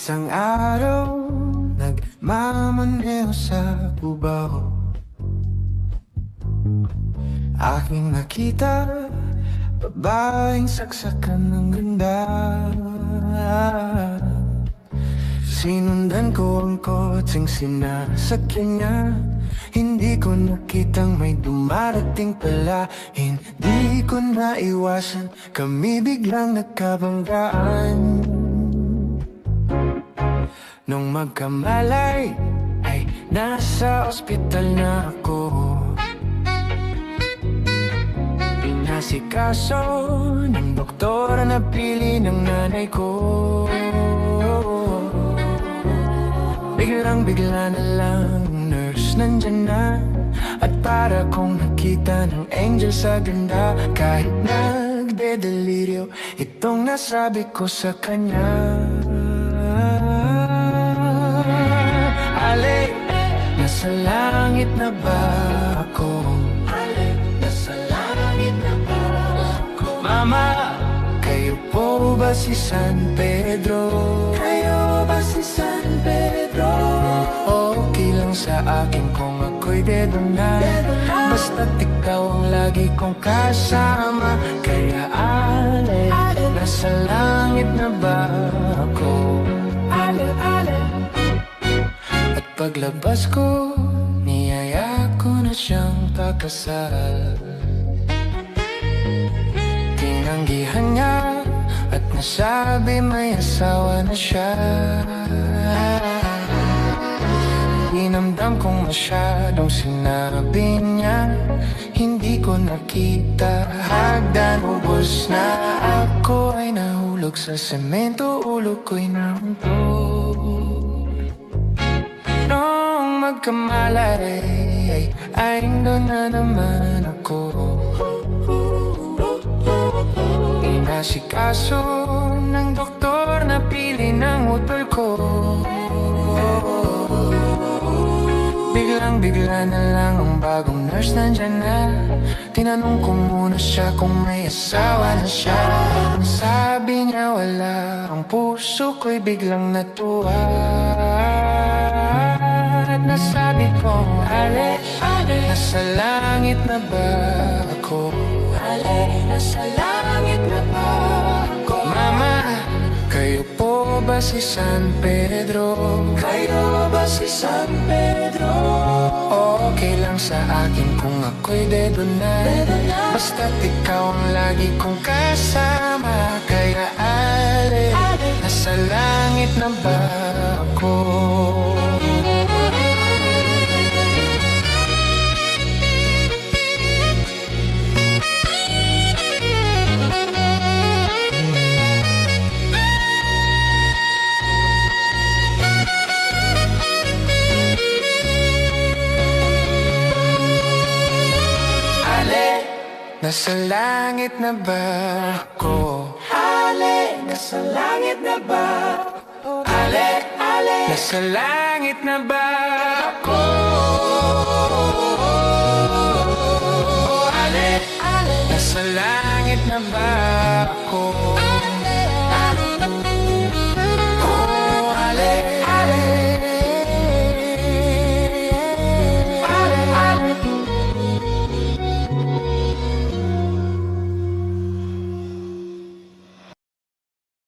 Isang araw, nagmamaneho sa Cubao. Aking nakita, babaeng saksakan ng ganda. Sinundan ko ang kotseng sinasakyan niya. Hindi ko nakitang may dumarating pala. Hindi ko naiwasan, kami biglang nagkabanggaan. Nung magkamalay, ay nasa ospital na ako. Pinasikaso ng doktor na pili ng nanay ko. Biglang-bigla na lang nurse nandyan na. At para kong nakita ng angel sa ganda. Kahit nagde-delirio, itong nasabi ko sa kanya. Ale, nasa langit na ba ako? Ale, nasa langit na ba ako? Mama, kayo po ba si San Pedro? Kayo ba si San Pedro? Okay lang sa akin kung ako'y dedo na. Basta't ikaw ang lagi kong kasama. Kaya ale, nasa langit na ba ako? Ale, ale. At paglabas ko, niyaya ko na siyang pakasal. Tinanggihan niya at nasabi may asawa na siya. Dinamdam kong masyadong sinabi niya. Hindi ko nakita, hagdan ubos na. Ako ay nahulog sa semento, ulo ko'y nahuntog. Nung magkamalay, ay doon na naman ako. Inasikaso ng doktor na pili ng utol ko. Biglang-bigla na lang ang bagong nurse nandyan na. Tinanong ko muna siya kung may asawa na siya. Ang sabi niya wala, ang puso ko'y biglang natuwa. At nasabi ko, ale, ale, nasa langit na ba ako? Ale, nasa langit na ba ako? Mama, kayo po ba si San Pedro? Kayo ba si San Pedro? Okay lang sa akin kung ako'y dedo na. Basta't ikaw ang lagi kong kasama. Kaya ale, nasa langit na ba ako? Nasa langit na ba ako? Ale, nasa langit na ba? Ale, ale, nasa langit na ba